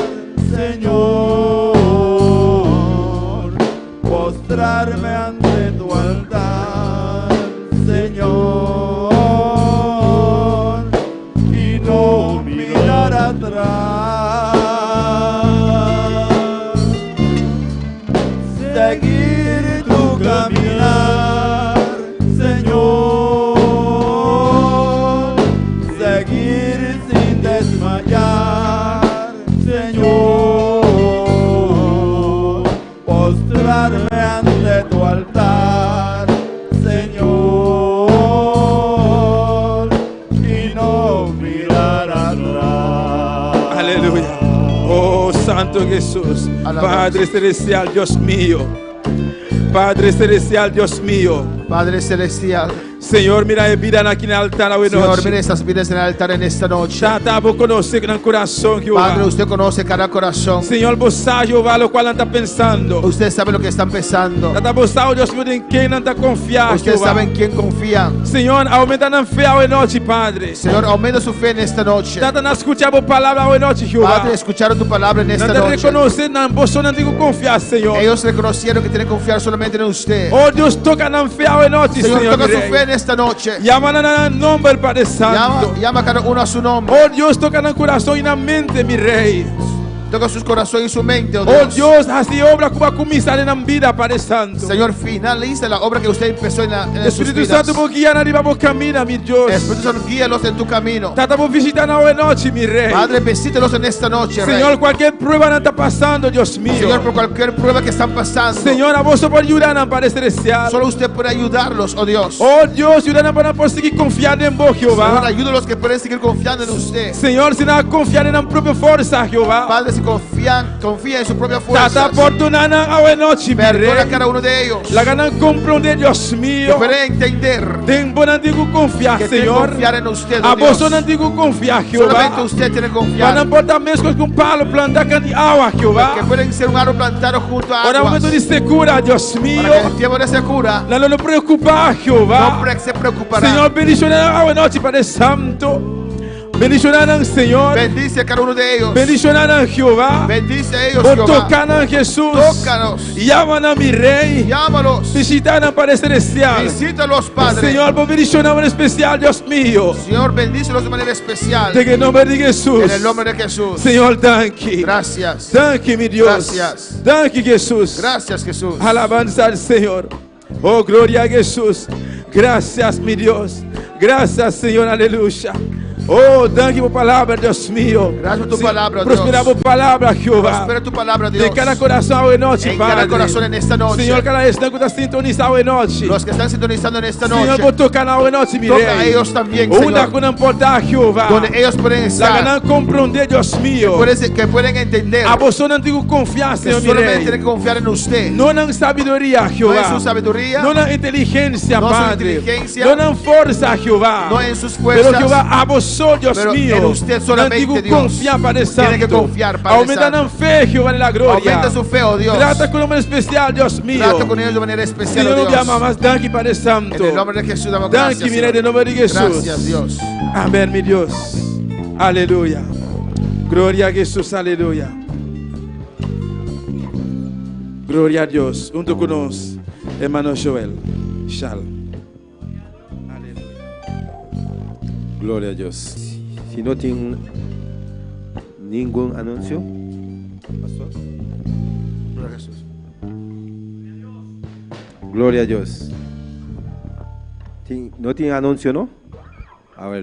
Señor. Postrarme ante tu altar, Señor. Y no mirar atrás. Seguir tu caminar, Señor. Seguir sin desmayar, Señor. Postrarme ante tu altar, Señor. Y no mirar atrás. Aleluia. Oh Santo Jesus. Padre Celestial, Deus mío. Padre Celestial, Deus mío. Padre Celestial, Señor, mira a vida aquí en el altar hoy Señor, mire noche. estas vidas en el altar en esta noche. Tata, vos conoces el corazón, Padre, Jehová. usted conoce cada corazón. Señor, vos sabes, Jehová, lo cual anda pensando. Usted sabe lo que están pensando. Tata, vos sabes, Dios mío, en quién anda confiar, Usted Jehová. sabe en quién confían. Señor, aumenta la fe hoy noche, Padre. Señor, aumenta su fe en esta noche. Tata, no escuchamos palabra hoy noche, Jehová. Padre, escucharon tu palabra en No esta te noche. reconocen, vos no tengo confiar, Señor. Ellos reconocieron que tienen que confiar solamente en usted. Oh, Dios, toca la fe hoy noche, Señor, Señor. toca mi su Rey. fe en esta noche. Llaman a nombre, Padre Santo. Llama a cada uno a su nombre. Oh, Dios, toca en el corazón y la mente, mi Rey. Toca sus corazones y su mente, oh Oh, Dios. Dios, así obra como va a comenzar en la vida, Padre Santo. Señor, finaliza la obra que usted empezó en sus Espíritu vidas. Santo, vos guían arriba, vos camina, mi Dios. Espíritu Santo, guíalos en tu camino. Tata, vos visitan hoy noche, mi Rey. Padre, visítelos en esta noche, Rey. Señor, cualquier prueba no está pasando, Dios mío. Señor, por cualquier prueba que están pasando. Señor, a vos por ayudar, Padre Celestial. Solo usted puede ayudarlos, oh Dios. Oh, Dios, ayúdanos para por seguir confiando en vos, Señor, Jehová. ayúdalos que pueden seguir confiando en usted. Señor, si no confiar en la propia fuerza, Jehová. Padre, si confía en su propia fuerza. Tata, perdonana hoy noche, mi Perdona a Rey. cada uno de ellos. La ganan comprender, Dios Que mío. pueden entender Ten buen antiguo confiar, que tienen que Señor. confiar en usted, A oh vos Dios. son antiguo confiar, Solamente Jehová. usted tiene que Para confiar. no importar mesmo con palo, plantar de agua, Jehová. Que pueden ser un árbol plantado junto a Ahora aguas. momento de secura, Dios mío. Para que el tiempo de esa cura La no preocupa, Jehová. se preocupará. Señor, bendicionar hoy noche, Padre Santo. Bendicionar, Señor. Bendice a cada uno de ellos. Bendicionar, Jehová. Bendice a ellos, Por Jehová. tocar a Jesús. Tócanos. Llaman a mi Rey. Llámalos. Visitar a Padre Celestial. Visítalos, Padre. Señor, por bendicionar en especial, Dios mío. Señor, bendícelos de manera especial. En el nombre de Jesús. En el nombre de Jesús. Señor, danke. Gracias. Danke, mi Dios. Gracias. Danke, Jesús. Gracias, Jesús. Alabanza al Señor. Oh, gloria a Jesús. Gracias, mi Dios. Gracias, Señor. Aleluya. Oh, danke por palabra, Dios mío. Gracias por tu Sí, palabra, prospera Dios. por palabra, Jehová. Prospera tu palabra, Dios. De cada corazón hoy noche, En Padre. cada corazón en esta noche. Señor, cada están que está sintonizado hoy noche. Los que están sintonizando en esta Señor, noche. vos tocan hoy noche, mi Toca a Rey. ellos también, Una Señor. con importar, Jehová. Donde ellos pueden La estar. ganan comprender, Dios mío. Que pueden entender. A vos son antiguo confianza, Que Señor, mi solamente Rey. tienen que confiar en usted. No en sabiduría, No Jehová. en su sabiduría. No en inteligencia, No en su Padre. inteligencia. No en fuerza, Jehová. No en sus Pero fuerzas. Jehová, a vos, Dios Pero mío. en usted solamente, antiguo Dios. confiar, Padre Santo. Tiene que confiar, Padre Aumenta Santo. en fe, Jehová, en la gloria. Aumenta su fe, oh Dios. Trata con nombre especial, Dios mío. Trata con ellos de manera especial, Señor, oh nos Dios. llama más, danke, Padre Santo. En el nombre de Jesús damos Danke, gracias. mi Rey, en el nombre de Jesús. Gracias, Dios. Amén, mi Dios. Aleluya. Gloria a Jesús, aleluya. Gloria a Dios. Junto con nos, hermano Joel. Shalom. Gloria a Dios. Si no tienen ningún anuncio, pastor. Gloria a Jesús. Gloria a Dios. ¿No tiene anuncio, no? A ver.